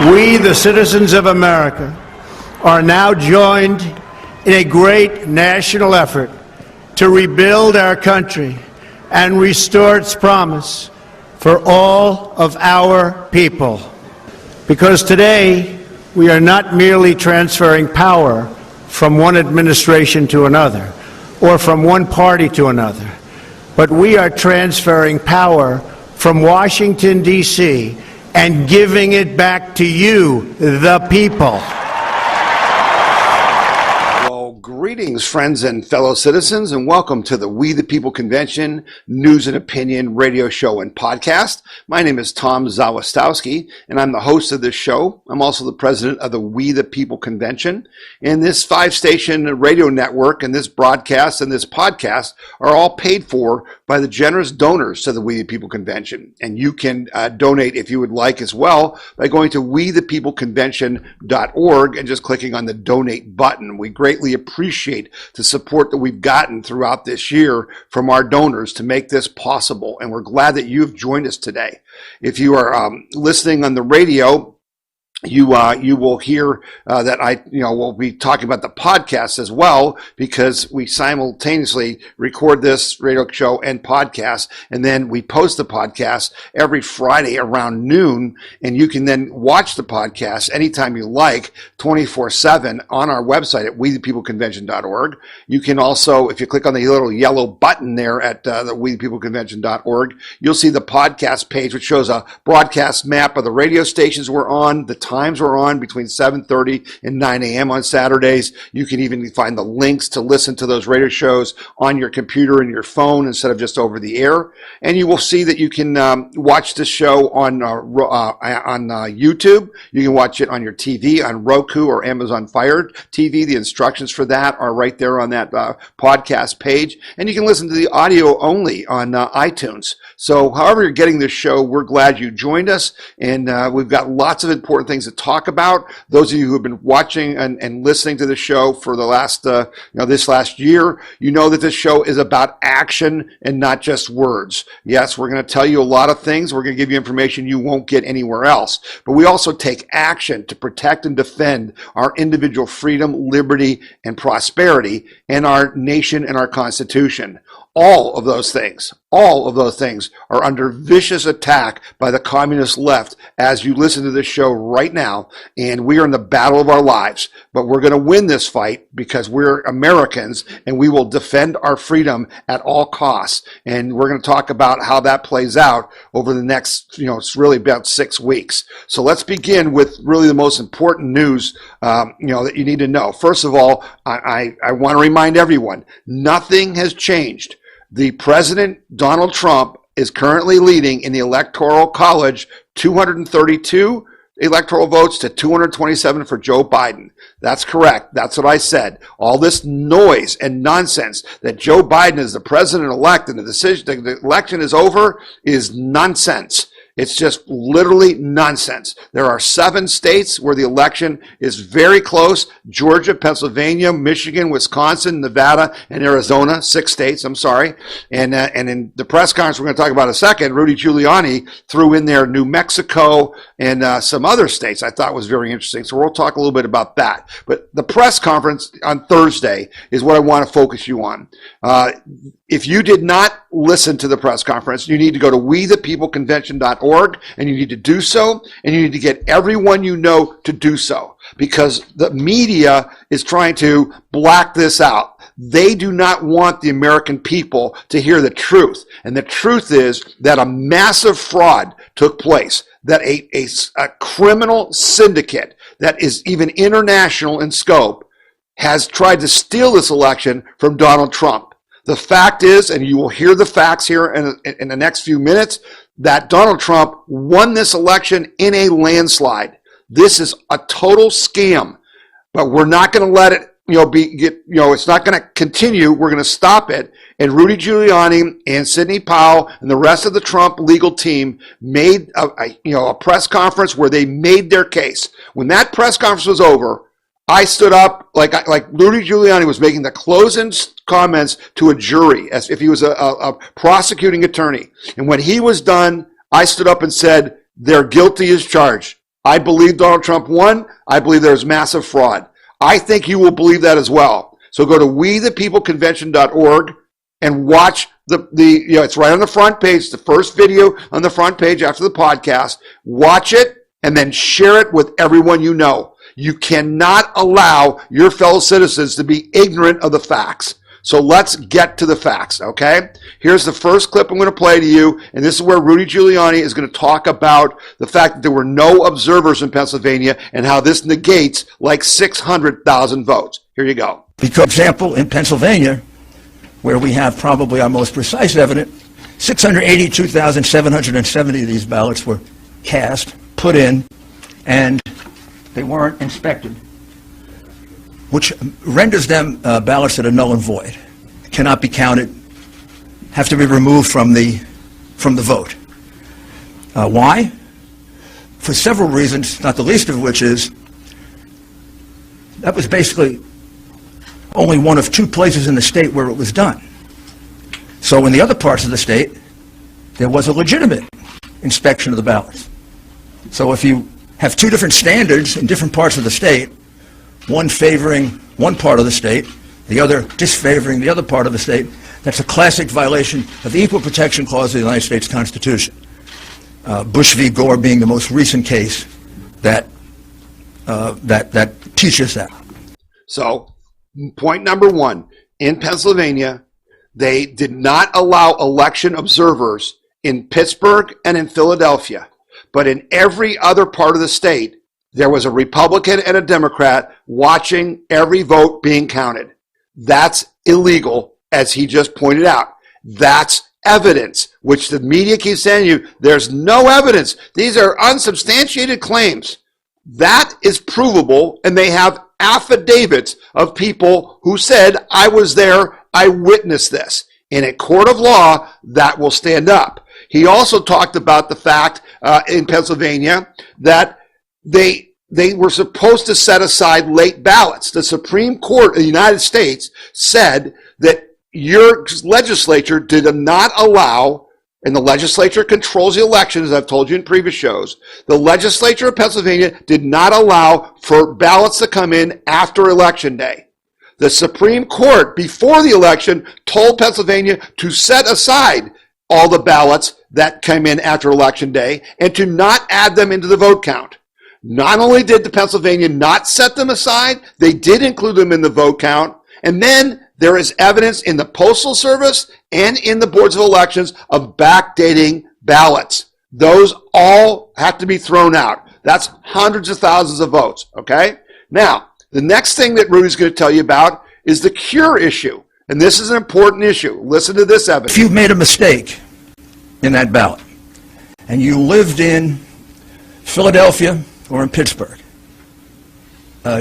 We, the citizens of America, are now joined in a great national effort to rebuild our country and restore its promise for all of our people. Because today, we are not merely transferring power from one administration to another or from one party to another, but we are transferring power from Washington, D.C., and giving it back to you, the people. Greetings, friends and fellow citizens, and welcome to the We the People Convention News and Opinion radio show and podcast. My name is Tom Zawistowski, and I'm the host of this show. I'm also the president of the We the People Convention. And this 5-station radio network and this broadcast and this podcast are all paid for by the generous donors to the We the People Convention. And you can donate if you would like as well by going to wethepeopleconvention.org and just clicking on the donate button. We greatly appreciate the support that we've gotten throughout this year from our donors to make this possible, and we're glad that you've joined us today. If you are listening on the radio, you will hear that we'll be talking about the podcast as well, because we simultaneously record this radio show and podcast, and then we post the podcast every Friday around noon, and you can then watch the podcast anytime you like, 24/7 on our website at wethepeopleconvention.org. You can also, if you click on the little yellow button there at the wethepeopleconvention.org, you'll see the podcast page, which shows a broadcast map of the radio stations we're on, the times we're on between 7:30 and 9 a.m. on Saturdays. You can even find the links to listen to those radio shows on your computer and your phone instead of just over the air. And you will see that you can watch this show on YouTube. You can watch it on your TV, on Roku or Amazon Fire TV. The instructions for that are right there on that podcast page. And you can listen to the audio only on iTunes. So however you're getting this show, we're glad you joined us. And we've got lots of important things to talk about. Those of you who have been watching and listening to the show for the last, this last year, you know that this show is about action and not just words. Yes, we're going to tell you a lot of things. We're going to give you information you won't get anywhere else. But we also take action to protect and defend our individual freedom, liberty, and prosperity, and our nation and our Constitution. All of those things are under vicious attack by the communist left as you listen to this show right now, and we are in the battle of our lives. But we're going to win this fight because we're Americans, and we will defend our freedom at all costs. And we're going to talk about how that plays out over the next, it's really about 6 weeks. So let's begin with really the most important news, that you need to know. First of all, I want to remind everyone, nothing has changed. The President, Donald Trump, is currently leading in the Electoral College 232 electoral votes to 227 for Joe Biden. That's correct. That's what I said. All this noise and nonsense that Joe Biden is the president-elect and the election is over is nonsense. It's just literally nonsense. There are 7 states where the election is very close: Georgia, Pennsylvania, Michigan, Wisconsin, Nevada, and Arizona. 6 states, I'm sorry. And in the press conference we're going to talk about in a second, Rudy Giuliani threw in there New Mexico and some other states I thought was very interesting. So we'll talk a little bit about that. But the press conference on Thursday is what I want to focus you on. If you did not listen to the press conference, you need to go to wethepeopleconvention.org, and you need to do so, and you need to get everyone you know to do so, because the media is trying to black this out. They do not want the American people to hear the truth. And the truth is that a massive fraud took place, that a criminal syndicate that is even international in scope has tried to steal this election from Donald Trump. The fact is, and you will hear the facts here in the next few minutes, that Donald Trump won this election in a landslide. This is a total scam, but we're not going to let it, it's not going to continue. We're going to stop it. And Rudy Giuliani and Sidney Powell and the rest of the Trump legal team made a press conference where they made their case. When that press conference was over, I stood up like Rudy Giuliani was making the closing comments to a jury as if he was a prosecuting attorney. And when he was done, I stood up and said, "They're guilty as charged. I believe Donald Trump won. I believe there's massive fraud. I think you will believe that as well. So go to wethepeopleconvention.org and watch it's right on the front page, the first video on the front page after the podcast. Watch it and then share it with everyone you know. You cannot allow your fellow citizens to be ignorant of the facts. So let's get to the facts, okay? Here's the first clip I'm going to play to you, and this is where Rudy Giuliani is going to talk about the fact that there were no observers in Pennsylvania and how this negates like 600,000 votes. Here you go. For example, in Pennsylvania, where we have probably our most precise evidence, 682,770 of these ballots were cast, put in, and they weren't inspected, which renders them ballots that are null and void, cannot be counted, have to be removed from the vote. Why? For several reasons, not the least of which is that was basically only one of two places in the state where it was done. So in the other parts of the state, there was a legitimate inspection of the ballots. So if you have two different standards in different parts of the state, one favoring one part of the state, the other disfavoring the other part of the state, that's a classic violation of the Equal Protection Clause of the United States Constitution. Bush v. Gore being the most recent case that teaches that. So, point number one, in Pennsylvania, they did not allow election observers in Pittsburgh and in Philadelphia. But in every other part of the state, there was a Republican and a Democrat watching every vote being counted. That's illegal, as he just pointed out. That's evidence, which the media keeps saying you, there's no evidence. These are unsubstantiated claims. That is provable, and they have affidavits of people who said, I was there, I witnessed this. In a court of law, that will stand up. He also talked about the fact in Pennsylvania that they were supposed to set aside late ballots. The Supreme Court of the United States said that your legislature did not allow, and the legislature controls the election, as I've told you in previous shows, the legislature of Pennsylvania did not allow for ballots to come in after Election Day. The Supreme Court, before the election, told Pennsylvania to set aside all the ballots that came in after Election Day and to not add them into the vote count. Not only did the Pennsylvania not set them aside, they did include them in the vote count. And then there is evidence in the Postal Service and in the boards of elections of backdating ballots. Those all have to be thrown out. That's hundreds of thousands of votes, okay? Now, the next thing that Rudy's going to tell you about is the cure issue. And this is an important issue. Listen to this evidence. If you've made a mistake in that ballot, and you lived in Philadelphia or in Pittsburgh,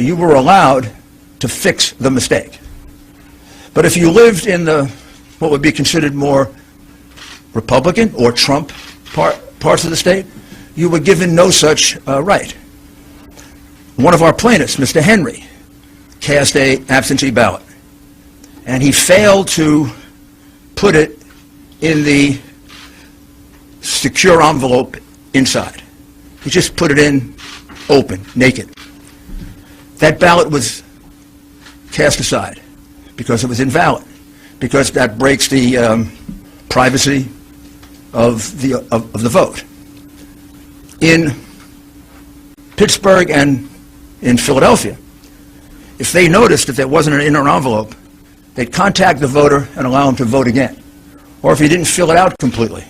you were allowed to fix the mistake. But if you lived in what would be considered more Republican or Trump parts of the state, you were given no such right. One of our plaintiffs, Mr. Henry, cast an absentee ballot, and he failed to put it in the secure envelope inside. He just put it in open, naked. That ballot was cast aside because it was invalid, because that breaks the privacy of the vote. In Pittsburgh and in Philadelphia, if they noticed that there wasn't an inner envelope, they'd contact the voter and allow him to vote again. Or if he didn't fill it out completely,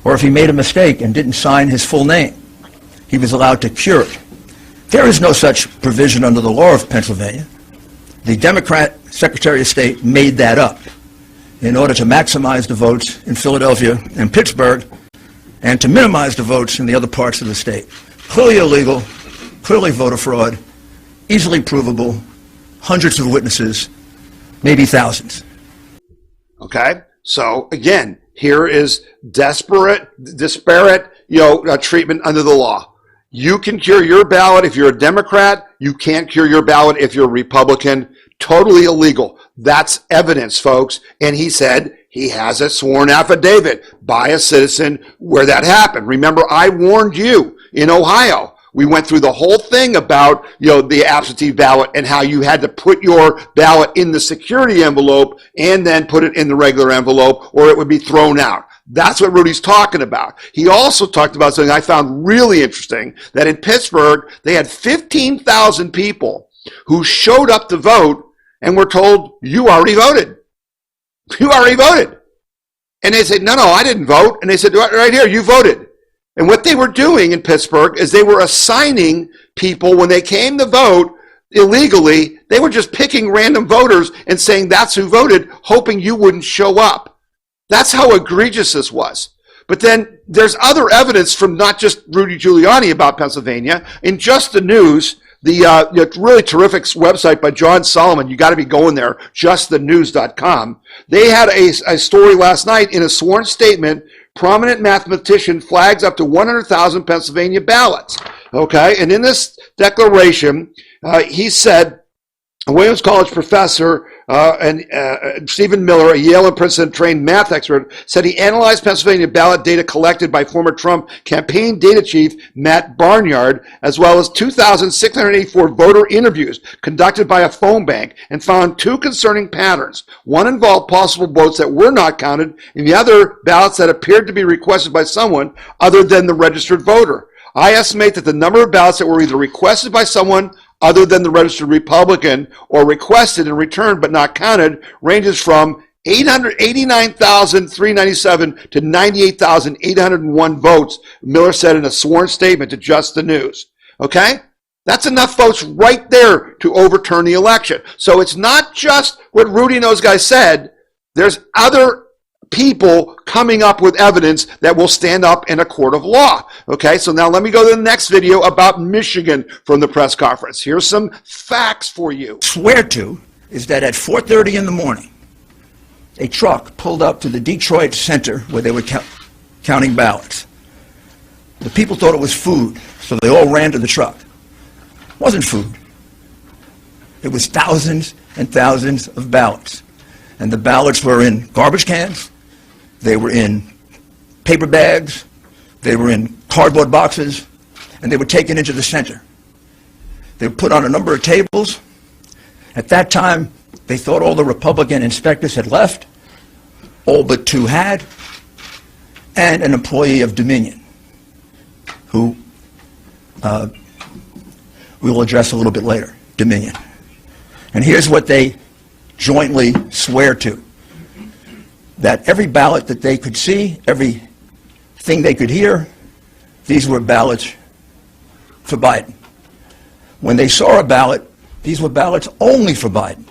or if he made a mistake and didn't sign his full name, he was allowed to cure it. There is no such provision under the law of Pennsylvania. The Democrat Secretary of State made that up in order to maximize the votes in Philadelphia and Pittsburgh and to minimize the votes in the other parts of the state. Clearly illegal, clearly voter fraud, easily provable, hundreds of witnesses, maybe thousands. Okay, so again, here is disparate, treatment under the law. You can cure your ballot if you're a Democrat. You can't cure your ballot if you're a Republican. Totally illegal. That's evidence, folks. And he said he has a sworn affidavit by a citizen where that happened. Remember, I warned you in Ohio We went through the whole thing about, the absentee ballot and how you had to put your ballot in the security envelope and then put it in the regular envelope or it would be thrown out. That's what Rudy's talking about. He also talked about something I found really interesting, that in Pittsburgh, they had 15,000 people who showed up to vote and were told, you already voted. You already voted. And they said, no, I didn't vote. And they said, right here, you voted. And what they were doing in Pittsburgh is they were assigning people when they came to vote illegally. They were just picking random voters and saying that's who voted, hoping you wouldn't show up. That's how egregious this was. But then there's other evidence from not just Rudy Giuliani about Pennsylvania. In Just the News, the really terrific website by John Solomon, you got to be going there, justthenews.com. They had a story last night in a sworn statement. Prominent mathematician flags up to 100,000 Pennsylvania ballots. Okay, and in this declaration, he said, a Williams College professor and Stephen Miller, a Yale and Princeton trained math expert, said he analyzed Pennsylvania ballot data collected by former Trump campaign data chief Matt Barnyard, as well as 2,684 voter interviews conducted by a phone bank, and found two concerning patterns. One involved possible votes that were not counted, and the other ballots that appeared to be requested by someone other than the registered voter. I estimate that the number of ballots that were either requested by someone other than the registered Republican or requested and returned but not counted ranges from 89,397 to 98,801 votes, Miller said in a sworn statement to Just the News. Okay? That's enough votes right there to overturn the election. So it's not just what Rudy and those guys said. There's other people coming up with evidence that will stand up in a court of law. Okay, so now let me go to the next video about Michigan from the press conference. Here's some facts for you. Swear to is that at 4:30 in the morning, a truck pulled up to the Detroit Center where they were counting ballots. The people thought it was food, so they all ran to the truck. It wasn't food. It was thousands and thousands of ballots. And the ballots were in garbage cans. They were in paper bags, they were in cardboard boxes, and they were taken into the center. They were put on a number of tables. At that time, they thought all the Republican inspectors had left, all but two had, and an employee of Dominion, who we will address a little bit later, Dominion. And here's what they jointly swear to. That every ballot that they could see, everything they could hear, these were ballots for Biden. When they saw a ballot, these were ballots only for Biden,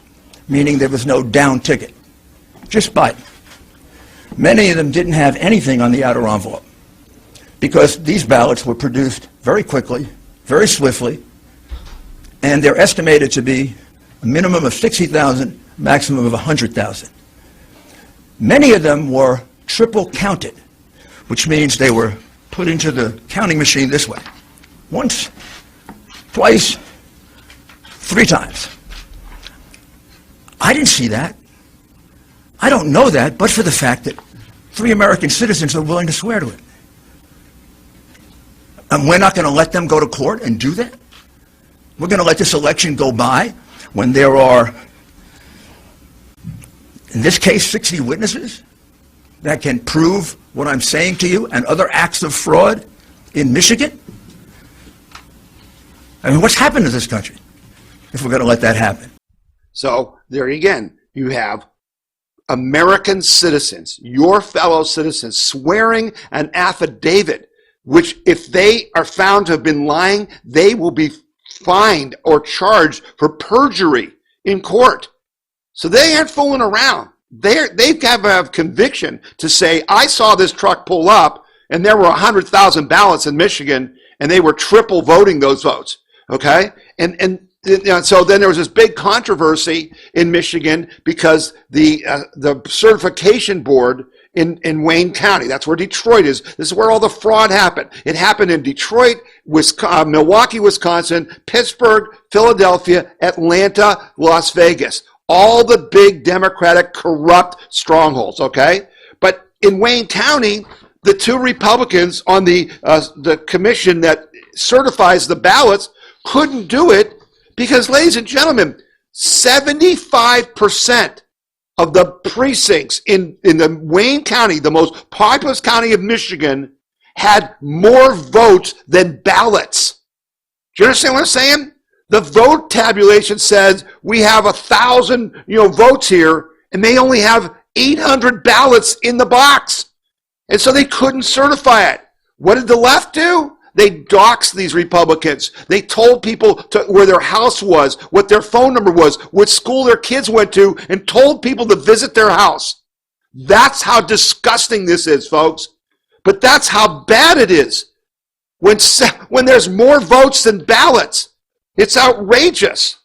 meaning there was no down ticket, just Biden. Many of them didn't have anything on the outer envelope because these ballots were produced very quickly, very swiftly, and they're estimated to be a minimum of 60,000, maximum of 100,000. Many of them were triple counted, which means they were put into the counting machine this way. Once, twice, three times. I didn't see that. I don't know that, but for the fact that 3 American citizens are willing to swear to it. And we're not going to let them go to court and do that? We're going to let this election go by when there are, in this case, 60 witnesses that can prove what I'm saying to you and other acts of fraud in Michigan? I mean, what's happened to this country if we're going to let that happen? So there again, you have American citizens, your fellow citizens, swearing an affidavit, which if they are found to have been lying, they will be fined or charged for perjury in court. So they aren't fooling around. They've got to have conviction to say, I saw this truck pull up and there were 100,000 ballots in Michigan and they were triple voting those votes. Okay? And so then there was this big controversy in Michigan because the certification board in Wayne County, that's where Detroit is. This is where all the fraud happened. It happened in Detroit, Milwaukee, Wisconsin, Pittsburgh, Philadelphia, Atlanta, Las Vegas. All the big Democratic corrupt strongholds, okay? But in Wayne County, the 2 Republicans on the commission that certifies the ballots couldn't do it because, ladies and gentlemen, 75% of the precincts in the Wayne County, the most populous county of Michigan, had more votes than ballots. Do you understand what I'm saying? The vote tabulation says we have 1,000, votes here, and they only have 800 ballots in the box. And so they couldn't certify it. What did the left do? They doxed these Republicans. They told people where their house was, what their phone number was, what school their kids went to, and told people to visit their house. That's how disgusting this is, folks. But that's how bad it is. When there's more votes than ballots, it's outrageous.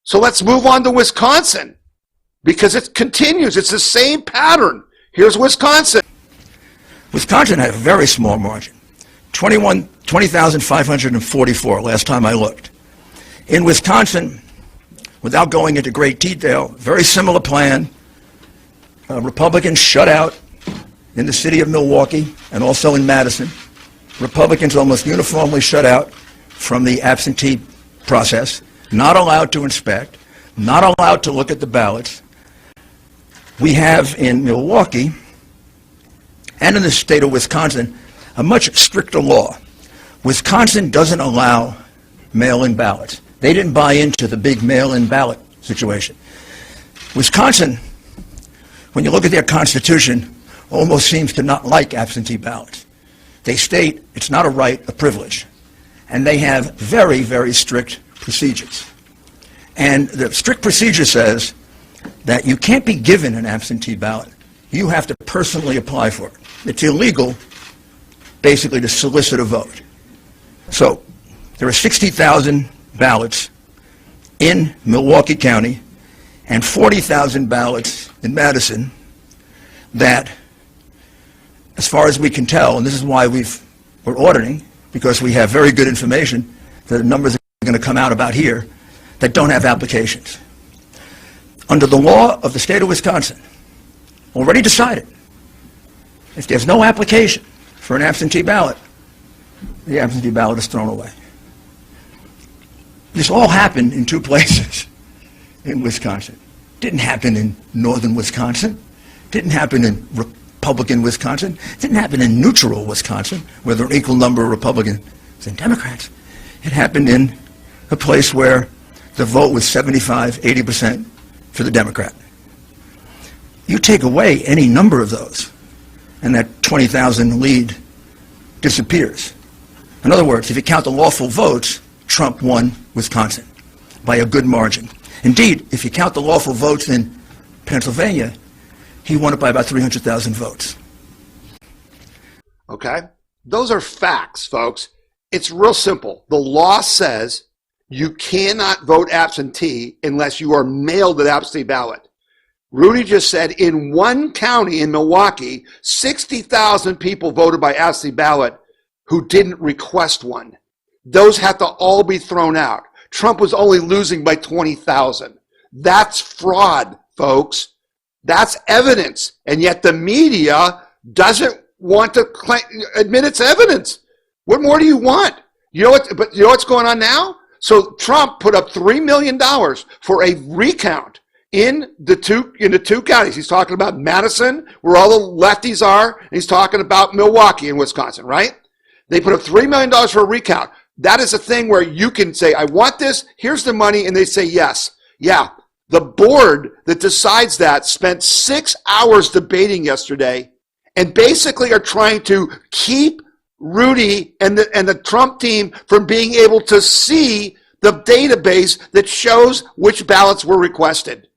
So let's move on to Wisconsin, because it continues. It's the same pattern. Here's Wisconsin. Wisconsin had a very small margin, 20,544 last time I looked. In Wisconsin, without going into great detail, very similar plan. Republicans shut out in the city of Milwaukee and also in Madison. Republicans almost uniformly shut out from the absentee process, not allowed to inspect, not allowed to look at the ballots. We have in Milwaukee and in the state of Wisconsin a much stricter law. Wisconsin doesn't allow mail-in ballots. They didn't buy into the big mail-in ballot situation. Wisconsin, when you look at their constitution, almost seems to not like absentee ballots. They state it's not a right, a privilege. And they have very, very strict procedures. And the strict procedure says that you can't be given an absentee ballot. You have to personally apply for it. It's illegal, basically, to solicit a vote. So there are 60,000 ballots in Milwaukee County and 40,000 ballots in Madison that, as far as we can tell, and this is why we're auditing, because we have very good information, the numbers are going to come out about here, that don't have applications. Under the law of the state of Wisconsin, already decided, if there's no application for an absentee ballot, the absentee ballot is thrown away. This all happened in two places in Wisconsin. Didn't happen in northern Wisconsin. Didn't happen in Republican Wisconsin. Didn't happen in neutral Wisconsin, where there are an equal number of Republicans and Democrats. It happened in a place where the vote was 75, 80% for the Democrat. You take away any number of those, and that 20,000 lead disappears. In other words, if you count the lawful votes, Trump won Wisconsin by a good margin. Indeed, if you count the lawful votes in Pennsylvania, he won it by about 300,000 votes. Okay? Those are facts, folks. It's real simple. The law says you cannot vote absentee unless you are mailed an absentee ballot. Rudy just said in one county in Milwaukee, 60,000 people voted by absentee ballot who didn't request one. Those have to all be thrown out. Trump was only losing by 20,000. That's fraud, folks. That's evidence. And yet the media doesn't want to admit it's evidence. What more do you want? You know what's going on now? So Trump put up $3 million for a recount in the two counties. He's talking about Madison, where all the lefties are, and he's talking about Milwaukee in Wisconsin, right? They put up $3 million for a recount. That is a thing where you can say, I want this, here's the money, and they say yes. Yeah, the board that decides that spent 6 hours debating yesterday and basically are trying to keep Rudy and the Trump team from being able to see the database that shows which ballots were requested.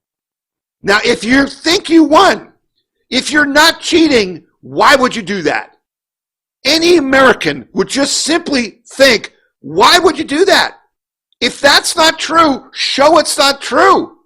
Now, if you think you won, if you're not cheating, why would you do that? Any American would just simply think, why would you do that? If that's not true, show it's not true.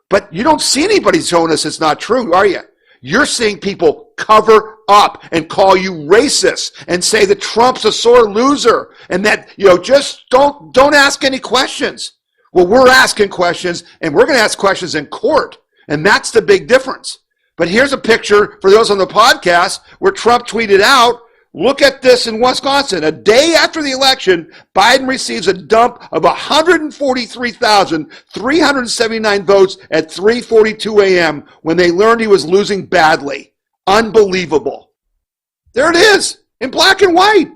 But you don't see anybody showing us it's not true, are you? You're seeing people cover up and call you racist and say that Trump's a sore loser and that, just don't ask any questions. Well, we're asking questions, and we're going to ask questions in court, and that's the big difference. But here's a picture for those on the podcast where Trump tweeted out Look at this in Wisconsin. A day after the election, Biden receives a dump of 143,379 votes at 3:42 a.m. when they learned he was losing badly. Unbelievable. There it is, in black and white.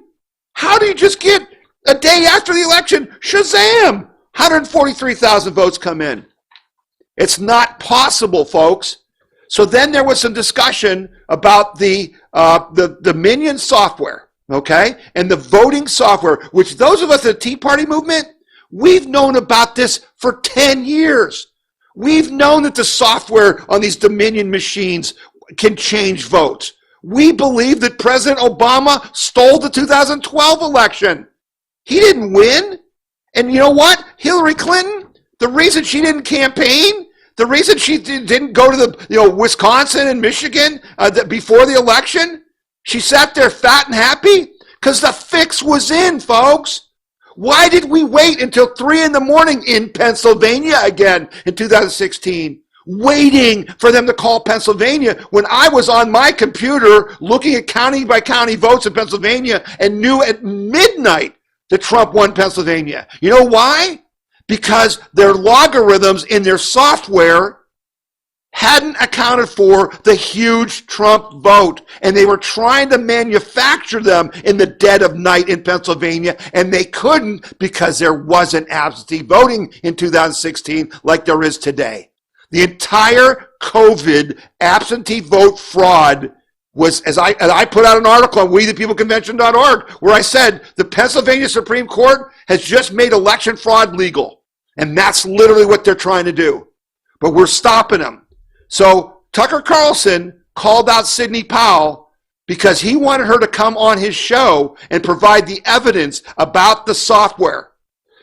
How do you just get a day after the election, shazam, 143,000 votes come in? It's not possible, folks. So then there was some discussion about the Dominion software, okay, and the voting software, which those of us at the Tea Party movement, we've known about this for 10 years. We've known that the software on these Dominion machines can change votes. We believe that President Obama stole the 2012 election. He didn't win. And you know what? Hillary Clinton, the reason she didn't campaign, the reason she didn't go to the Wisconsin and Michigan before the election, she sat there fat and happy because the fix was in, folks. Why did we wait until 3 in the morning in Pennsylvania again in 2016, waiting for them to call Pennsylvania when I was on my computer looking at county by county votes in Pennsylvania and knew at midnight that Trump won Pennsylvania? You know why? Because their logarithms in their software hadn't accounted for the huge Trump vote, and they were trying to manufacture them in the dead of night in Pennsylvania, and they couldn't because there wasn't absentee voting in 2016 like there is today. The entire COVID absentee vote fraud was, as I put out an article on WeThePeopleConvention.org, where I said the Pennsylvania Supreme Court has just made election fraud legal. And that's literally what they're trying to do. But we're stopping them. So Tucker Carlson called out Sidney Powell because he wanted her to come on his show and provide the evidence about the software.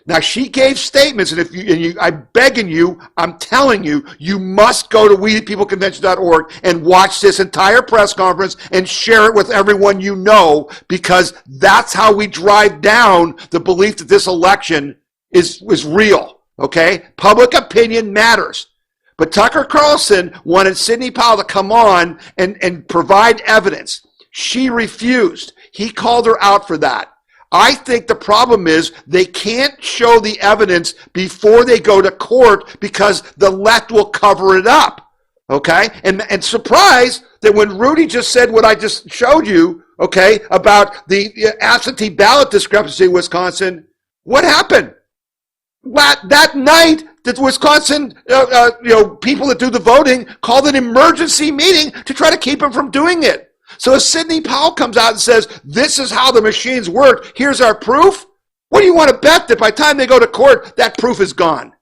Now, she gave statements, and I'm begging you, I'm telling you, you must go to WeThePeopleConvention.org and watch this entire press conference and share it with everyone you know, because that's how we drive down the belief that this election is real, okay? Public opinion matters. But Tucker Carlson wanted Sidney Powell to come on and provide evidence. She refused. He called her out for that. I think the problem is they can't show the evidence before they go to court because the left will cover it up, okay? And surprise that when Rudy just said what I just showed you, okay, about the absentee ballot discrepancy in Wisconsin, what happened? That night, the Wisconsin people that do the voting called an emergency meeting to try to keep him from doing it. So if Sidney Powell comes out and says, this is how the machines work, here's our proof, what do you want to bet that by the time they go to court, that proof is gone?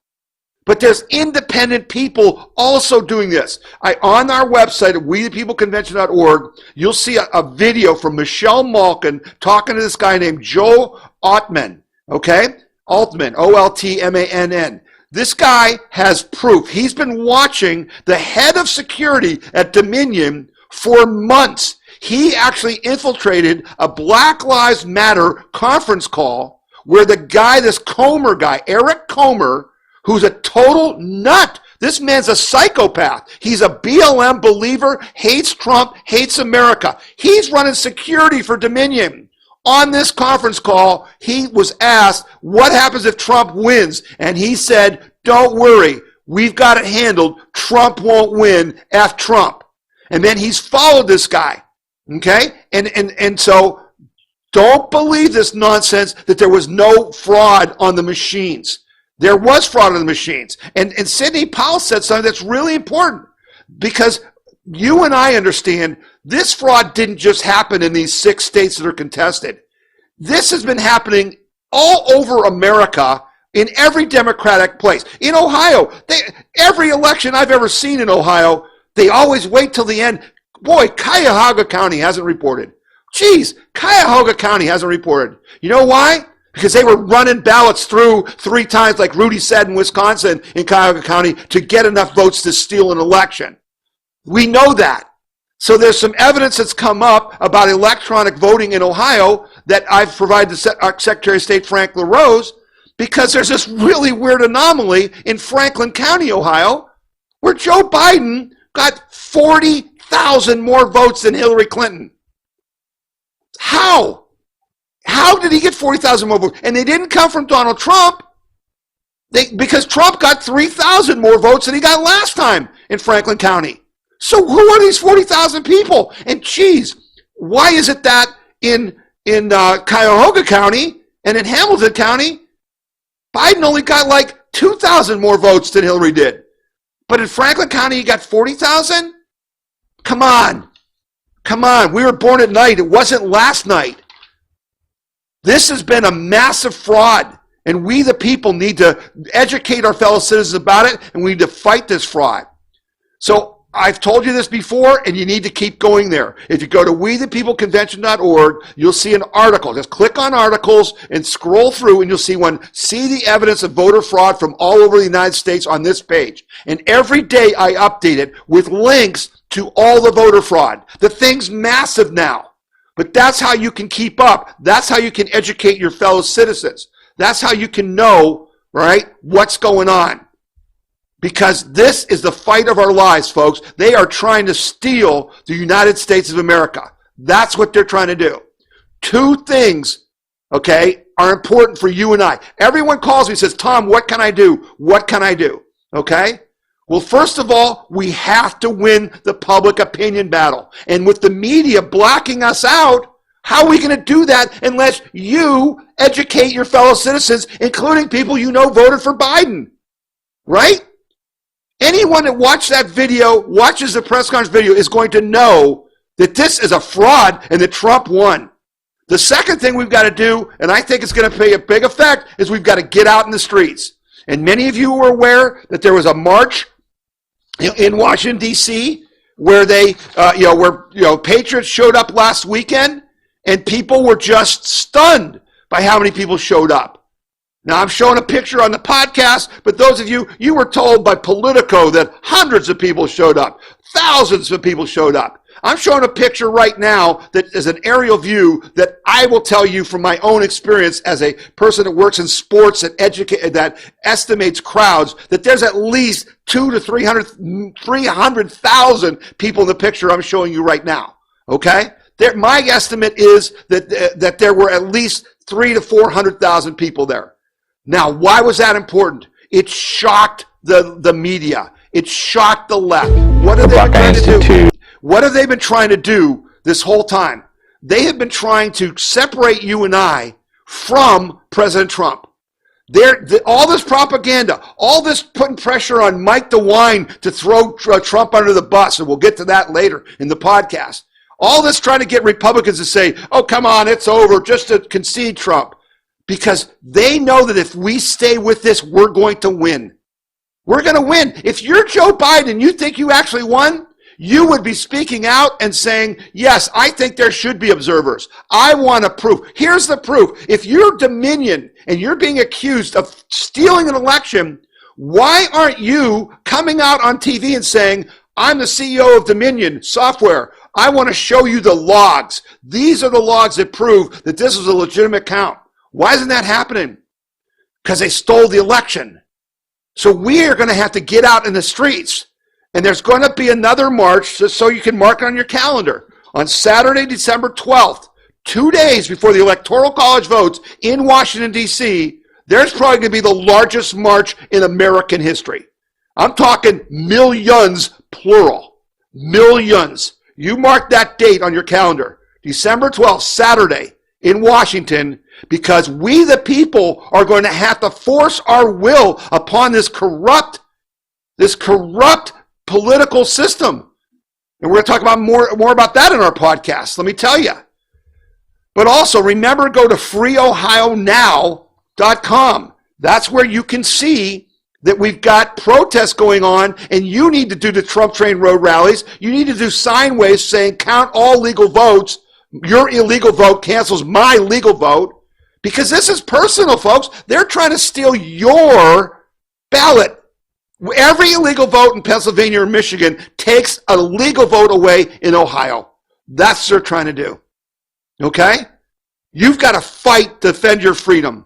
But there's independent people also doing this. On our website at WeThePeopleConvention.org, you'll see a video from Michelle Malkin talking to this guy named Joe Altman, okay? Altman, O-L-T-M-A-N-N. This guy has proof. He's been watching the head of security at Dominion for months. He actually infiltrated a Black Lives Matter conference call where the guy, this Comer guy, Eric Comer, who's a total nut. This man's a psychopath. He's a BLM believer, hates Trump, hates America. He's running security for Dominion. On this conference call, he was asked, what happens if Trump wins? And he said, don't worry, we've got it handled. Trump won't win, F Trump. And then he's followed this guy, okay? And so don't believe this nonsense that there was no fraud on the machines. There was fraud on the machines. And Sidney Powell said something that's really important because you and I understand this fraud didn't just happen in these 6 states that are contested. This has been happening all over America in every Democratic place. In Ohio, every election I've ever seen in Ohio, they always wait till the end. Boy, Cuyahoga County hasn't reported. Geez, Cuyahoga County hasn't reported. You know why? Because they were running ballots through 3 times, like Rudy said in Wisconsin, in Cuyahoga County, to get enough votes to steal an election. We know that. So there's some evidence that's come up about electronic voting in Ohio that I've provided to Secretary of State Frank LaRose, because there's this really weird anomaly in Franklin County, Ohio, where Joe Biden got 40,000 more votes than Hillary Clinton. How? How did he get 40,000 more votes? And they didn't come from Donald Trump. Because Trump got 3,000 more votes than he got last time in Franklin County. So who are these 40,000 people? And geez, why is it that in Cuyahoga County and in Hamilton County, Biden only got like 2,000 more votes than Hillary did? But in Franklin County, he got 40,000? Come on. Come on. We were born at night. It wasn't last night. This has been a massive fraud. And we, the people, need to educate our fellow citizens about it, and we need to fight this fraud. So I've told you this before, and you need to keep going there. If you go to wethepeopleconvention.org, you'll see an article. Just click on articles and scroll through, and you'll see one. See the evidence of voter fraud from all over the United States on this page. And every day I update it with links to all the voter fraud. The thing's massive now. But that's how you can keep up. That's how you can educate your fellow citizens. That's how you can know, right, what's going on. Because this is the fight of our lives, folks. They are trying to steal the United States of America. That's what they're trying to do. Two things, okay, are important for you and I. Everyone calls me and says, Tom, what can I do? What can I do? Okay? Well, first of all, we have to win the public opinion battle. And with the media blocking us out, how are we going to do that unless you educate your fellow citizens, including people you know voted for Biden? Right? Anyone that watched that video, watches the press conference video, is going to know that this is a fraud and that Trump won. The second thing we've got to do, and I think it's going to pay a big effect, is we've got to get out in the streets. And many of you were aware that there was a march in Washington, D.C., where patriots showed up last weekend. And people were just stunned by how many people showed up. Now, I'm showing a picture on the podcast, but those of you were told by Politico that hundreds of people showed up. Thousands of people showed up. I'm showing a picture right now that is an aerial view that I will tell you from my own experience as a person that works in sports and that estimates crowds, that there's at least 200,000 to 300,000 people in the picture I'm showing you right now. Okay? My estimate is that there were at least 300,000 to 400,000 people there. Now, why was that important? It shocked the media. It shocked the left. What have they been trying to do? What have they been trying to do this whole time? They have been trying to separate you and I from President Trump. All this propaganda, all this putting pressure on Mike DeWine to throw Trump under the bus, and we'll get to that later in the podcast. All this trying to get Republicans to say, oh, come on, it's over, just to concede Trump. Because they know that if we stay with this, we're going to win. We're going to win. If you're Joe Biden and you think you actually won, you would be speaking out and saying, yes, I think there should be observers. I want a proof. Here's the proof. If you're Dominion and you're being accused of stealing an election, why aren't you coming out on TV and saying, I'm the CEO of Dominion Software. I want to show you the logs. These are the logs that prove that this is a legitimate count. Why isn't that happening? Because they stole the election. So we are going to have to get out in the streets. And there's going to be another march, just so you can mark it on your calendar, on Saturday, December 12th, 2 days before the Electoral College votes in Washington, D.C., there's probably going to be the largest march in American history. I'm talking millions, plural. Millions. You mark that date on your calendar. December 12th, Saturday, in Washington, because we, the people, are going to have to force our will upon this corrupt political system. And we're going to talk about more about that in our podcast, let me tell you. But also, remember, go to freeohionow.com. That's where you can see that we've got protests going on, and you need to do the Trump Train Road rallies. You need to do sign waves saying, count all legal votes. Your illegal vote cancels my legal vote. Because this is personal, folks. They're trying to steal your ballot. Every illegal vote in Pennsylvania or Michigan takes a legal vote away in Ohio. That's what they're trying to do. Okay? You've got to fight to defend your freedom.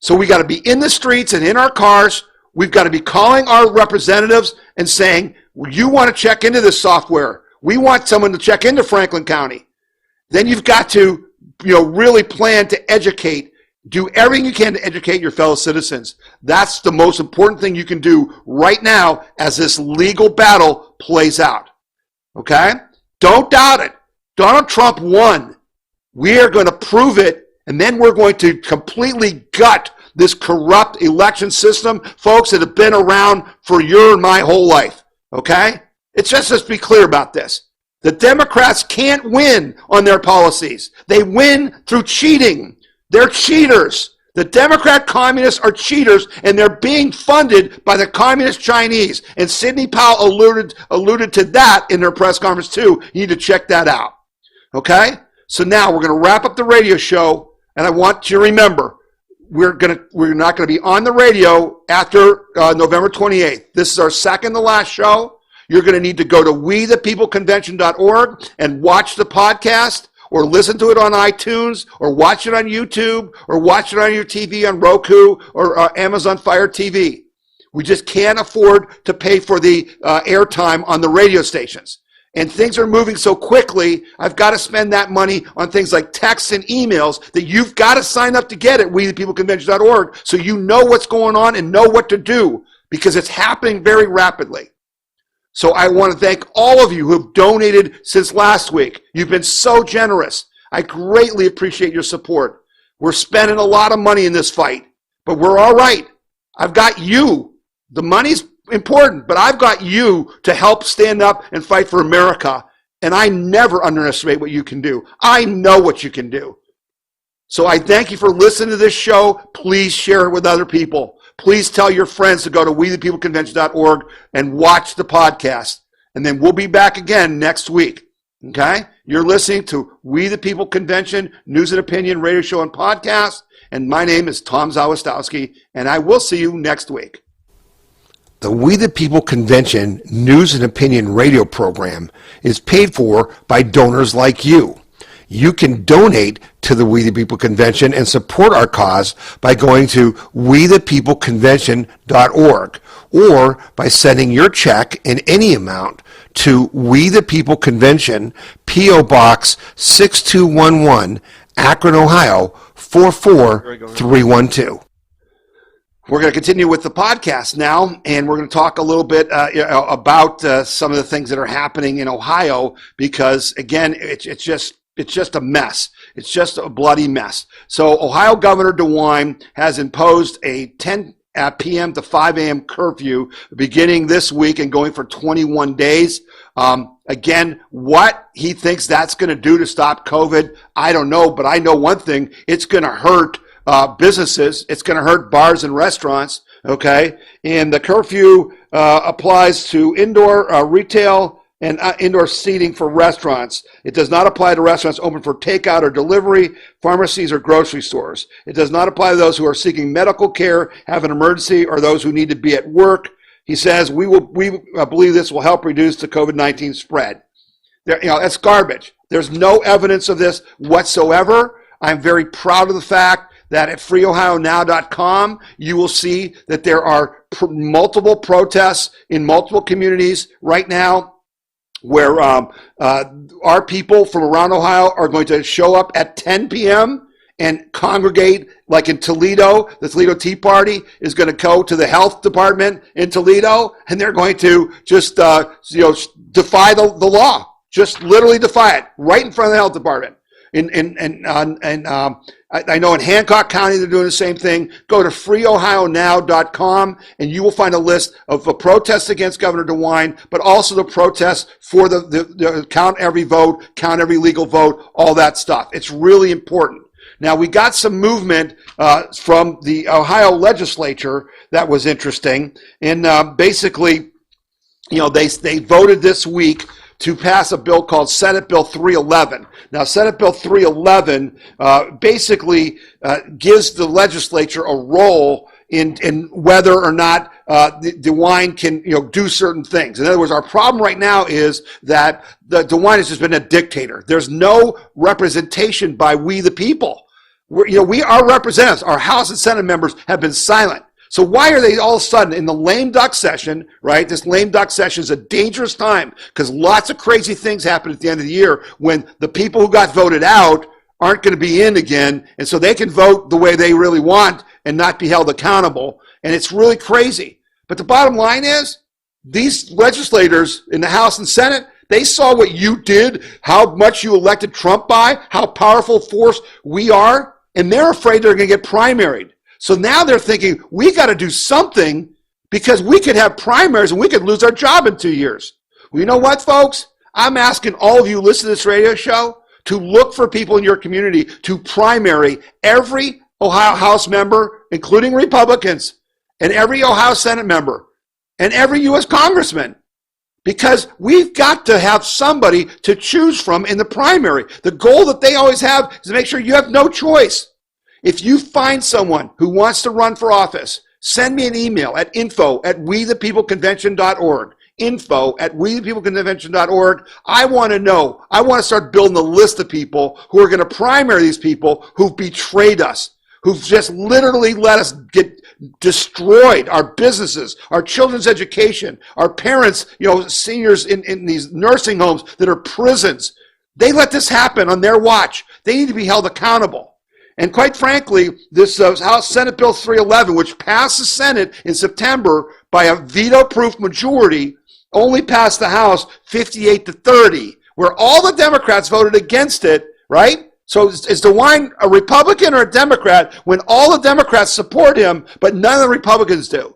So we got to be in the streets and in our cars. We've got to be calling our representatives and saying, you want to check into this software. We want someone to check into Franklin County. Then you've got to really plan to educate. Do everything you can to educate your fellow citizens. That's the most important thing you can do right now as this legal battle plays out. Okay? Don't doubt it. Donald Trump won. We are going to prove it, and then we're going to completely gut this corrupt election system, folks, that have been around for your and my whole life. Okay? It's just, let's be clear about this. The Democrats can't win on their policies. They win through cheating. They're cheaters. The Democrat communists are cheaters, and they're being funded by the communist Chinese. And Sidney Powell alluded to that in their press conference too. You need to check that out. Okay? So now we're going to wrap up the radio show, and I want you to remember, we're not going to be on the radio after November 28th. This is our second to last show. You're going to need to go to wethepeopleconvention.org and watch the podcast, or listen to it on iTunes, or watch it on YouTube, or watch it on your TV on Roku or Amazon Fire TV. We just can't afford to pay for the airtime on the radio stations. And things are moving so quickly, I've got to spend that money on things like texts and emails that you've got to sign up to get at wethepeopleconvention.org so you know what's going on and know what to do, because it's happening very rapidly. So I want to thank all of you who have donated since last week. You've been so generous. I greatly appreciate your support. We're spending a lot of money in this fight, but we're all right. I've got you. The money's important, but I've got you to help stand up and fight for America. And I never underestimate what you can do. I know what you can do. So I thank you for listening to this show. Please share it with other people. Please tell your friends to go to wethepeopleconvention.org and watch the podcast. And then we'll be back again next week. Okay? You're listening to We the People Convention News and Opinion Radio Show and Podcast. And my name is Tom Zawistowski, and I will see you next week. The We the People Convention News and Opinion radio program is paid for by donors like you. You can donate to the We the People Convention and support our cause by going to wethepeopleconvention.org, or by sending your check in any amount to We the People Convention, P.O. Box 6211, Akron, Ohio 44312. We're going to continue with the podcast now, and we're going to talk a little bit about some of the things that are happening in Ohio, because, again, it's just a mess. It's just a bloody mess. So Ohio Governor DeWine has imposed a 10 p.m. to 5 a.m. curfew beginning this week and going for 21 days. Again, what he thinks that's going to do to stop COVID, I don't know, but I know one thing. It's going to hurt businesses. It's going to hurt bars and restaurants, okay? And the curfew applies to indoor retail and indoor seating for restaurants. It does not apply to restaurants open for takeout or delivery, pharmacies, or grocery stores. It does not apply to those who are seeking medical care, have an emergency, or those who need to be at work. He says, we believe this will help reduce the COVID-19 spread. That's garbage. There's no evidence of this whatsoever. I'm very proud of the fact that at freeohionow.com, you will see that there are multiple protests in multiple communities right now, where our people from around Ohio are going to show up at 10 p.m. and congregate, like in Toledo. The Toledo Tea Party is going to go to the health department in Toledo, and they're going to just defy the law, just literally defy it right in front of the health department. I know in Hancock County they're doing the same thing. Go to freeohionow.com and you will find a list of the protests against Governor DeWine, but also the protests for the count every vote, count every legal vote, all that stuff. It's really important. Now, we got some movement from the Ohio legislature that was interesting. And basically, they voted this week to pass a bill called Senate Bill 311. Now, Senate Bill 311 basically gives the legislature a role in whether or not DeWine can do certain things. In other words, our problem right now is that DeWine has just been a dictator. There's no representation by we the people. We are representatives. Our House and Senate members have been silent. So why are they all of a sudden in the lame duck session, right? This lame duck session is a dangerous time because lots of crazy things happen at the end of the year when the people who got voted out aren't going to be in again, and so they can vote the way they really want and not be held accountable. And it's really crazy. But the bottom line is, these legislators in the House and Senate, they saw what you did, how much you elected Trump by, how powerful force we are, and they're afraid they're going to get primaried. So now they're thinking, we got to do something because we could have primaries and we could lose our job in 2 years. Well, you know what, folks? I'm asking all of you who listen to this radio show to look for people in your community to primary every Ohio House member, including Republicans, and every Ohio Senate member, and every U.S. congressman. Because we've got to have somebody to choose from in the primary. The goal that they always have is to make sure you have no choice. If you find someone who wants to run for office, send me an email at info@wethepeopleconvention.org. info@wethepeopleconvention.org. I want to know. I want to start building a list of people who are going to primary these people who've betrayed us, who've just literally let us get destroyed, our businesses, our children's education, our parents, seniors in these nursing homes that are prisons. They let this happen on their watch. They need to be held accountable. And quite frankly, this House Senate Bill 311, which passed the Senate in September by a veto-proof majority, only passed the House 58-30, where all the Democrats voted against it, right? So is DeWine a Republican or a Democrat when all the Democrats support him, but none of the Republicans do?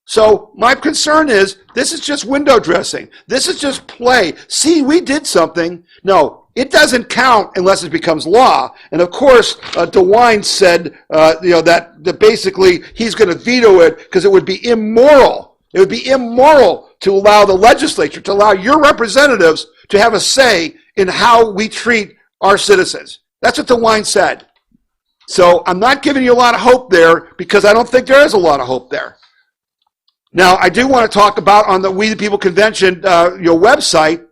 So my concern is this is just window dressing. This is just play. See, we did something. No, it doesn't count unless it becomes law. And of course, DeWine said, that basically he's going to veto it because it would be immoral. It would be immoral to allow the legislature, to allow your representatives to have a say in how we treat our citizens. That's what DeWine said. So I'm not giving you a lot of hope there because I don't think there is a lot of hope there. Now, I do want to talk about on the We the People Convention website,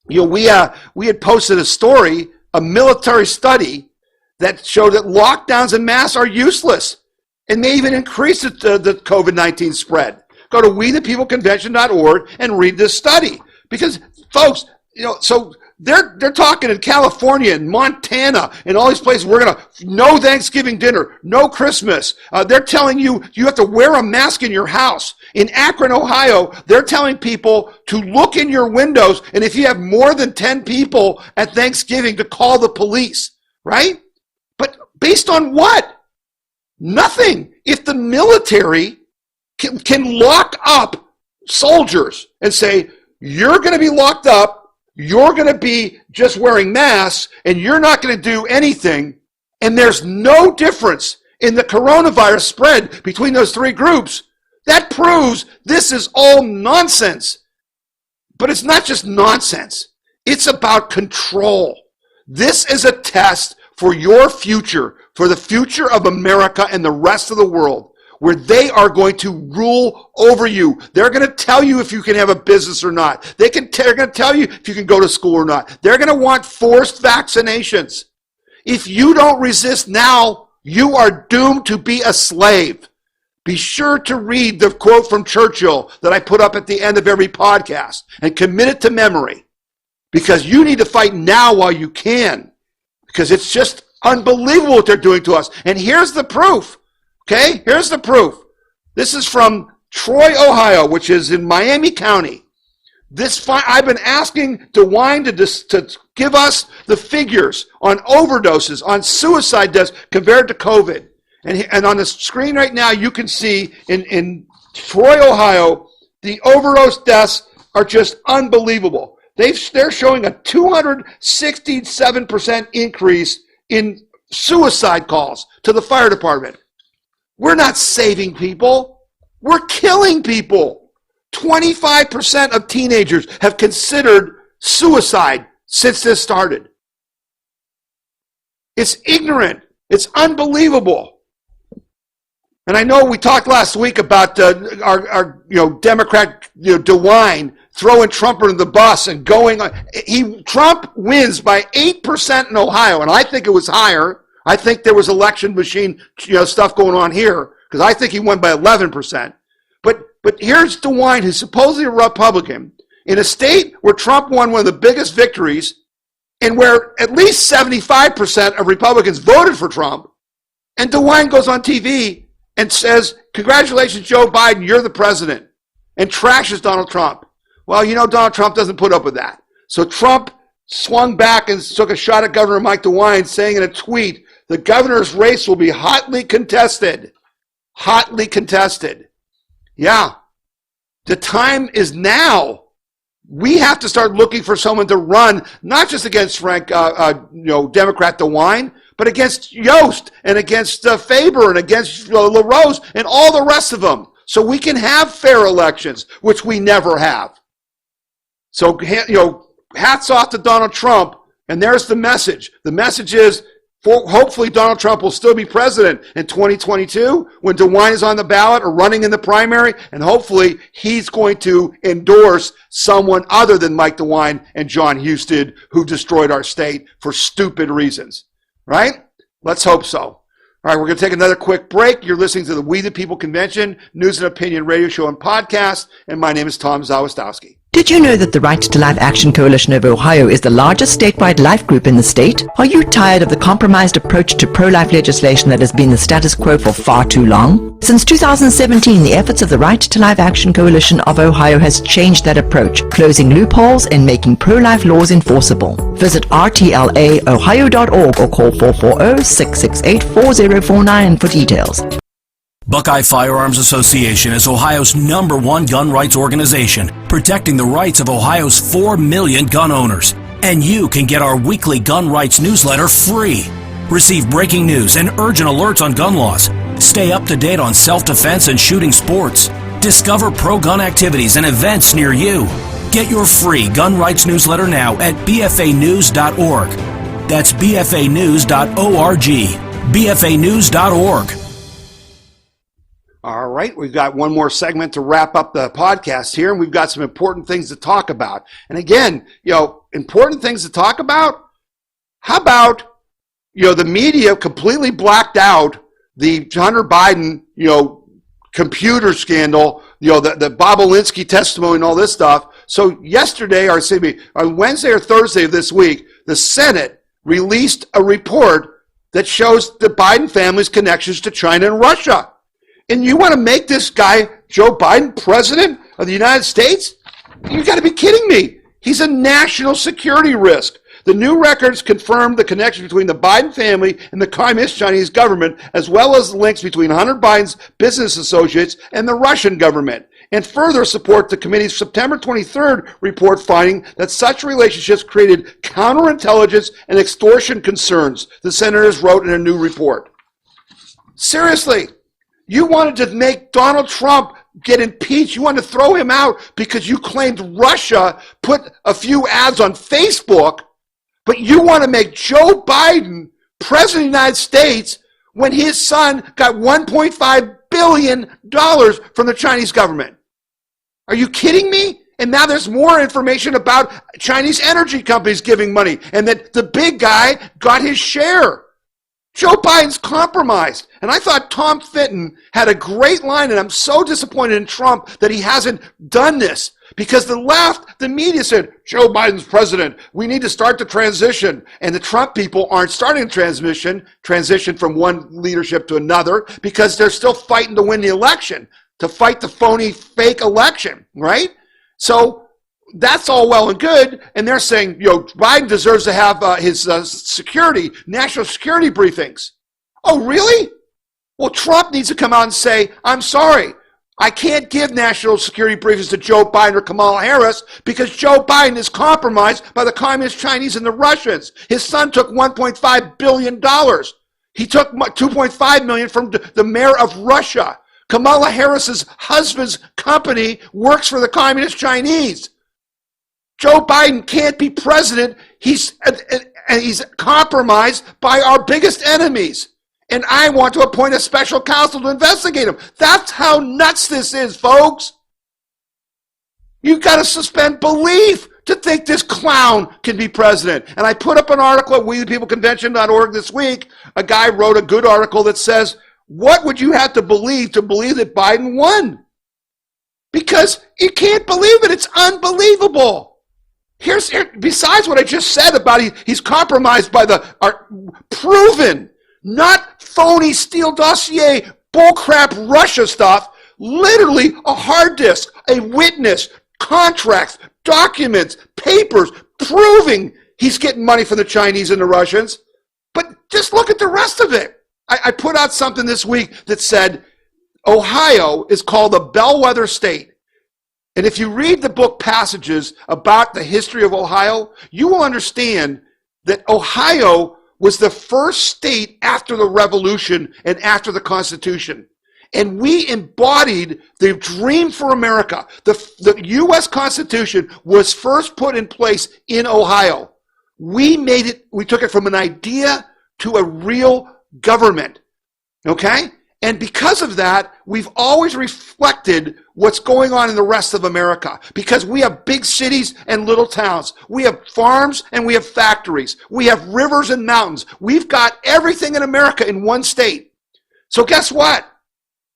we had posted a story, a military study that showed that lockdowns and masks are useless and may even increase the COVID-19 spread. Go to wethepeopleconvention.org and read this study. Because, folks, so they're talking in California and Montana and all these places, we're going to, no Thanksgiving dinner, no Christmas. They're telling you have to wear a mask in your house. In Akron, Ohio, they're telling people to look in your windows, and if you have more than 10 people at Thanksgiving, to call the police, right? But based on what? Nothing. If the military can lock up soldiers and say, you're going to be locked up, you're going to be just wearing masks, and you're not going to do anything, and there's no difference in the coronavirus spread between those three groups, that proves this is all nonsense. But it's not just nonsense. It's about control. This is a test for your future, for the future of America and the rest of the world, where they are going to rule over you. They're going to tell you if you can have a business or not. They're going to tell you if you can go to school or not. They're going to want forced vaccinations. If you don't resist now, you are doomed to be a slave. Be sure to read the quote from Churchill that I put up at the end of every podcast and commit it to memory, because you need to fight now while you can, because it's just unbelievable what they're doing to us. And here's the proof. Okay, here's the proof. This is from Troy, Ohio, which is in Miami County. I've been asking DeWine to give us the figures on overdoses, on suicide deaths compared to COVID. And on the screen right now, you can see in Troy, Ohio, the overdose deaths are just unbelievable. They're showing a 267% increase in suicide calls to the fire department. We're not saving people. We're killing people. 25% of teenagers have considered suicide since this started. It's ignorant. It's unbelievable. And I know we talked last week about our Democrat DeWine throwing Trump under the bus and going on. Trump wins by 8% in Ohio, and I think it was higher. I think there was election machine stuff going on here, because I think he won by 11%. But here's DeWine, who's supposedly a Republican, in a state where Trump won one of the biggest victories, and where at least 75% of Republicans voted for Trump, and DeWine goes on TV and says, congratulations, Joe Biden, you're the president, and trashes Donald Trump. Well, you know Donald Trump doesn't put up with that. So Trump swung back and took a shot at Governor Mike DeWine, saying in a tweet, the governor's race will be hotly contested. Hotly contested. Yeah. The time is now. We have to start looking for someone to run, not just against Democrat DeWine, but against Yost and against Faber and against LaRose and all the rest of them, so we can have fair elections, which we never have. So, hats off to Donald Trump, and there's the message. The message is, hopefully Donald Trump will still be president in 2022 when DeWine is on the ballot or running in the primary, and hopefully he's going to endorse someone other than Mike DeWine and John Husted, who destroyed our state for stupid reasons. Right? Let's hope so. All right, we're going to take another quick break. You're listening to the We the People Convention News and Opinion radio show and podcast, and my name is Tom Zawistowski. Did you know that the Right to Life Action Coalition of Ohio is the largest statewide life group in the state? Are you tired of the compromised approach to pro-life legislation that has been the status quo for far too long? Since 2017, the efforts of the Right to Life Action Coalition of Ohio has changed that approach, closing loopholes and making pro-life laws enforceable. Visit rtlaohio.org or call 440-668-4049 for details. Buckeye Firearms Association is Ohio's #1 gun rights organization, protecting the rights of Ohio's 4 million gun owners. And you can get our weekly gun rights newsletter free. Receive breaking news and urgent alerts on gun laws. Stay up to date on self-defense and shooting sports. Discover pro-gun activities and events near you. Get your free gun rights newsletter now at bfanews.org. That's bfanews.org. bfanews.org. All right, we've got one more segment to wrap up the podcast here, and we've got some important things to talk about. And again, important things to talk about? How about, the media completely blacked out the Hunter Biden, computer scandal, the Bobolinsky testimony and all this stuff. So yesterday, or excuse me, on Wednesday or Thursday of this week, the Senate released a report that shows the Biden family's connections to China and Russia. And you want to make this guy, Joe Biden, president of the United States? You got to be kidding me. He's a national security risk. The new records confirm the connection between the Biden family and the Communist Chinese government, as well as the links between Hunter Biden's business associates and the Russian government, and further support the committee's September 23rd report finding that such relationships created counterintelligence and extortion concerns, the senators wrote in a new report. Seriously. You wanted to make Donald Trump get impeached. You wanted to throw him out because you claimed Russia put a few ads on Facebook, but you want to make Joe Biden president of the United States when his son got $1.5 billion from the Chinese government. Are you kidding me? And now there's more information about Chinese energy companies giving money and that the big guy got his share. Joe Biden's compromised. And I thought Tom Fitton had a great line, and I'm so disappointed in Trump that he hasn't done this. Because the left, the media said, Joe Biden's president, we need to start the transition. And the Trump people aren't starting the transition from one leadership to another, because they're still fighting to win the election, to fight the phony, fake election, right? So that's all well and good, and they're saying, Biden deserves to have his national security briefings. Oh, really? Well, Trump needs to come out and say, I'm sorry, I can't give national security briefings to Joe Biden or Kamala Harris because Joe Biden is compromised by the Communist Chinese and the Russians. His son took $1.5 billion. He took $2.5 million from the mayor of Russia. Kamala Harris's husband's company works for the Communist Chinese. Joe Biden can't be president. He's compromised by our biggest enemies. And I want to appoint a special counsel to investigate him. That's how nuts this is, folks. You've got to suspend belief to think this clown can be president. And I put up an article at WeThePeopleConvention.org this week. A guy wrote a good article that says, what would you have to believe that Biden won? Because you can't believe it. It's unbelievable. besides what I just said about he's compromised by our proven, not phony Steele dossier, bullcrap Russia stuff, literally a hard disk, a witness, contracts, documents, papers, proving he's getting money from the Chinese and the Russians. But just look at the rest of it. I put out something this week that said Ohio is called a bellwether state. And if you read the book Passages about the history of Ohio, you will understand that Ohio was the first state after the Revolution and after the Constitution. And we embodied the dream for America. The U.S. Constitution was first put in place in Ohio. We took it from an idea to a real government, okay? And because of that, we've always reflected what's going on in the rest of America, because we have big cities and little towns. We have farms and we have factories. We have rivers and mountains. We've got everything in America in one state. So guess what?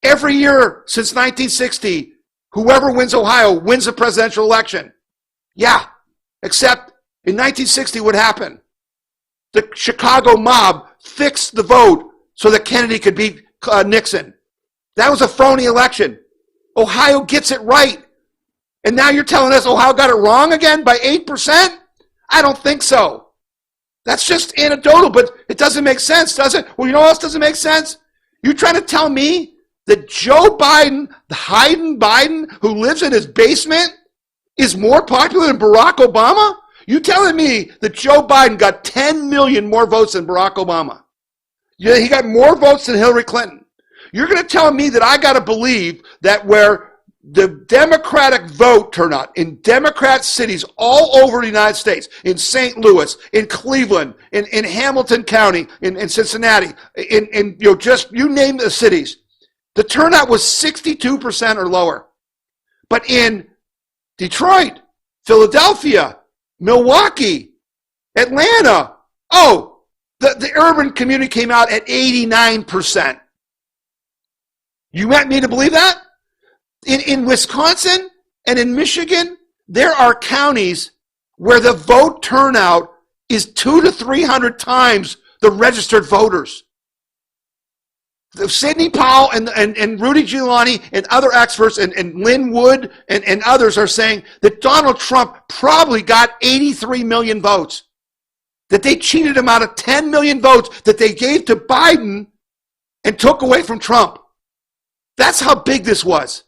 Every year since 1960, whoever wins Ohio wins the presidential election. Yeah, except in 1960, what happened? The Chicago mob fixed the vote so that Kennedy could beat Nixon. That was a phony election. Ohio gets it right. And now you're telling us Ohio got it wrong again by 8%? I don't think so. That's just anecdotal, but it doesn't make sense, does it? Well, you know what else doesn't make sense? You're trying to tell me that Joe Biden, the Hayden Biden, who lives in his basement, is more popular than Barack Obama? You telling me that Joe Biden got 10 million more votes than Barack Obama? Yeah, he got more votes than Hillary Clinton. You're going to tell me that I got to believe that where the Democratic vote turnout in Democrat cities all over the United States, in St. Louis, in Cleveland, in Hamilton County, in Cincinnati, in just you name the cities, the turnout was 62% or lower. But in Detroit, Philadelphia, Milwaukee, Atlanta, the urban community came out at 89%. You want me to believe that? In Wisconsin and in Michigan, there are counties where the vote turnout is 200 to 300 times the registered voters. Sidney Powell and Rudy Giuliani and other experts and Lynn Wood and others are saying that Donald Trump probably got 83 million votes. That they cheated him out of 10 million votes that they gave to Biden and took away from Trump. That's how big this was.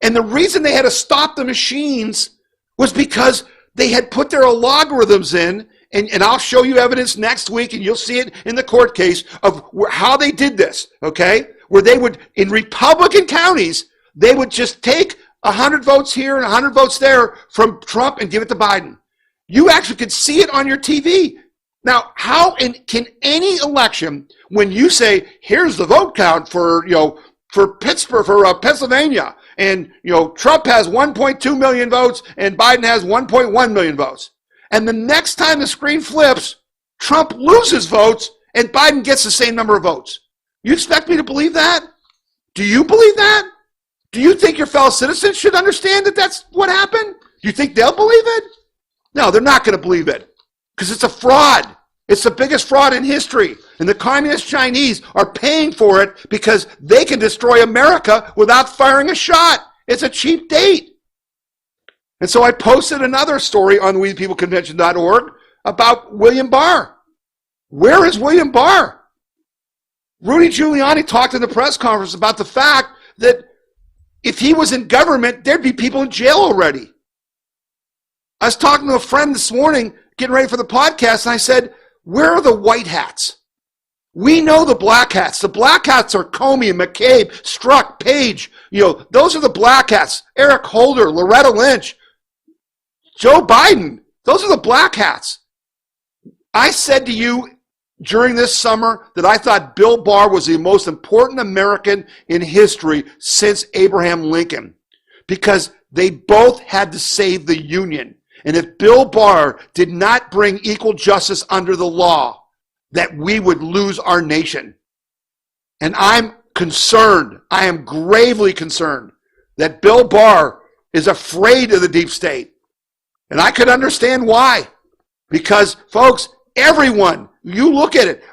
And the reason they had to stop the machines was because they had put their logarithms in, and I'll show you evidence next week, and you'll see it in the court case of how they did this, okay? Where they would, in Republican counties, they would just take 100 votes here and 100 votes there from Trump and give it to Biden. You actually could see it on your TV. Now, how can any election, when you say, here's the vote count for Pittsburgh, for Pennsylvania, and Trump has 1.2 million votes and Biden has 1.1 million votes. And the next time the screen flips, Trump loses votes and Biden gets the same number of votes. You expect me to believe that? Do you believe that? Do you think your fellow citizens should understand that that's what happened? Do you think they'll believe it? No, they're not going to believe it because it's a fraud. It's the biggest fraud in history. And the communist Chinese are paying for it because they can destroy America without firing a shot. It's a cheap date. And so I posted another story on WeThePeopleConvention.org about William Barr. Where is William Barr? Rudy Giuliani talked in the press conference about the fact that if he was in government, there'd be people in jail already. I was talking to a friend this morning, getting ready for the podcast, and I said, where are the white hats? We know the black hats. The black hats are Comey and McCabe, Strzok, Page. Those are the black hats. Eric Holder, Loretta Lynch, Joe Biden. Those are the black hats. I said to you during this summer that I thought Bill Barr was the most important American in history since Abraham Lincoln because they both had to save the Union. And if Bill Barr did not bring equal justice under the law, that we would lose our nation. And I'm concerned, I am gravely concerned, that Bill Barr is afraid of the deep state. And I could understand why. Because, folks, everyone, you look at it,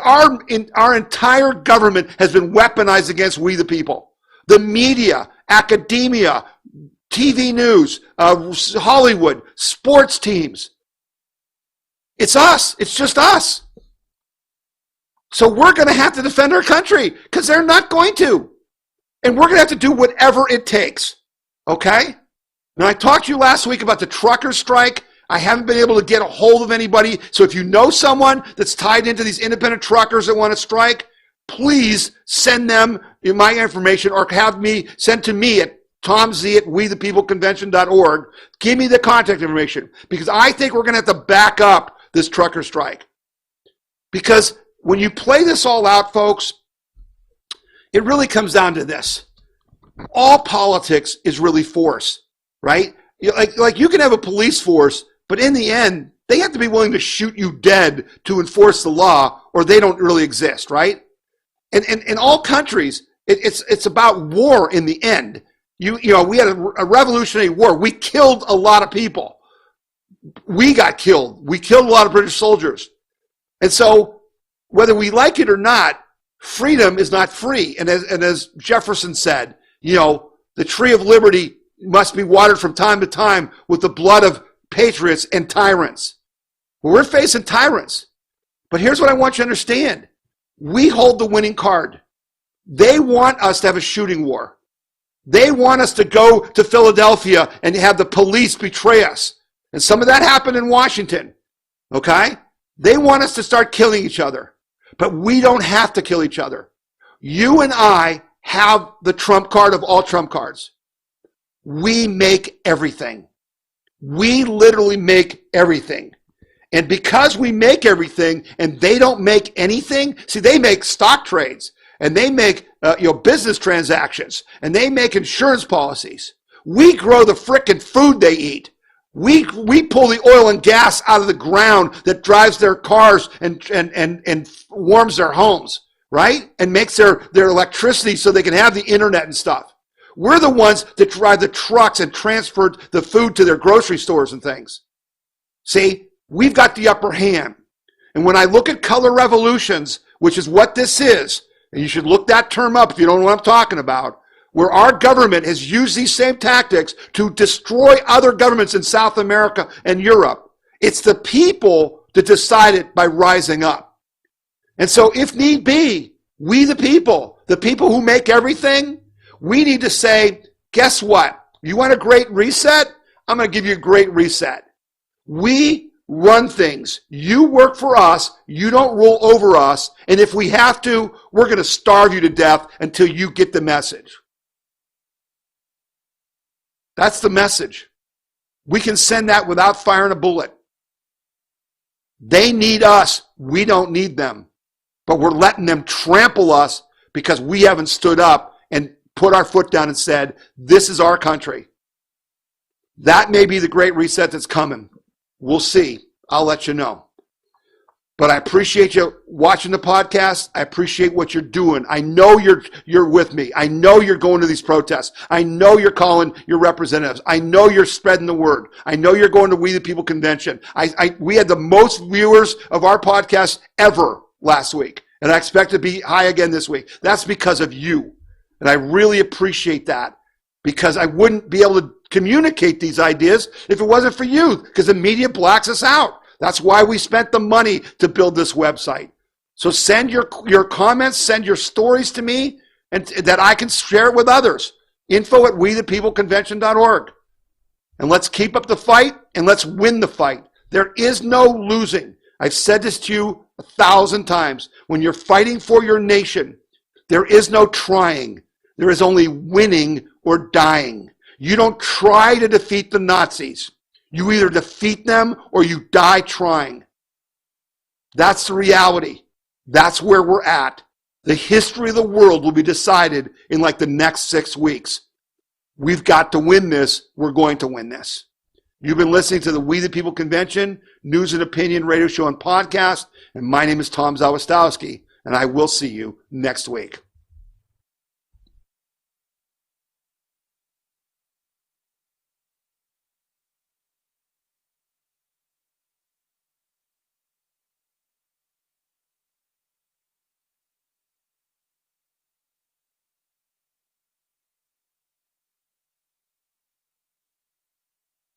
our entire government has been weaponized against we the people. The media, academia, TV news, Hollywood, sports teams. It's us. It's just us. So we're going to have to defend our country because they're not going to. And we're going to have to do whatever it takes. Okay? Now, I talked to you last week about the trucker strike. I haven't been able to get a hold of anybody. So if you know someone that's tied into these independent truckers that want to strike, please send them my information or have me send to me at tomz@wethepeopleconvention.org. Give me the contact information because I think we're going to have to back up this trucker strike. Because when you play this all out, folks, it really comes down to this. All politics is really force, right? Like you can have a police force, but in the end, they have to be willing to shoot you dead to enforce the law or they don't really exist, right? And in all countries, it's about war in the end. You know, we had a revolutionary war. We killed a lot of people. We got killed. We killed a lot of British soldiers. And so whether we like it or not, freedom is not free. And as Jefferson said, you know, the tree of liberty must be watered from time to time with the blood of patriots and tyrants. Well, we're facing tyrants. But here's what I want you to understand. We hold the winning card. They want us to have a shooting war. They want us to go to Philadelphia and have the police betray us. And some of that happened in Washington. Okay? They want us to start killing each other. But we don't have to kill each other. You and I have the trump card of all trump cards. We make everything. We literally make everything. And because we make everything and they don't make anything, see, they make stock trades and they make business transactions and they make insurance policies. We grow the frickin' food they eat. We pull the oil and gas out of the ground that drives their cars and warms their homes, right? And makes their electricity so they can have the internet and stuff. We're the ones that drive the trucks and transfer the food to their grocery stores and things. See, we've got the upper hand. And when I look at color revolutions, which is what this is, and you should look that term up if you don't know what I'm talking about, where our government has used these same tactics to destroy other governments in South America and Europe. It's the people that decide it by rising up. And so if need be, we the people who make everything, we need to say, guess what? You want a great reset? I'm going to give you a great reset. We run things. You work for us. You don't rule over us. And if we have to, we're going to starve you to death until you get the message. That's the message. We can send that without firing a bullet. They need us. We don't need them. But we're letting them trample us because we haven't stood up and put our foot down and said, this is our country. That may be the great reset that's coming. We'll see. I'll let you know. But I appreciate you watching the podcast. I appreciate what you're doing. I know you're with me. I know you're going to these protests. I know you're calling your representatives. I know you're spreading the word. I know you're going to We the People Convention. We had the most viewers of our podcast ever last week. And I expect to be high again this week. That's because of you. And I really appreciate that because I wouldn't be able to communicate these ideas if it wasn't for you because the media blacks us out. That's why we spent the money to build this website. So send your comments, send your stories to me and that I can share it with others. info@wethepeopleconvention.org. And let's keep up the fight and let's win the fight. There is no losing. I've said this to you 1,000 times. When you're fighting for your nation, there is no trying. There is only winning or dying. You don't try to defeat the Nazis. You either defeat them or you die trying. That's the reality. That's where we're at. The history of the world will be decided in like the next 6 weeks. We've got to win this. We're going to win this. You've been listening to the We the People Convention News and Opinion Radio Show and Podcast. And my name is Tom Zawistowski. And I will see you next week.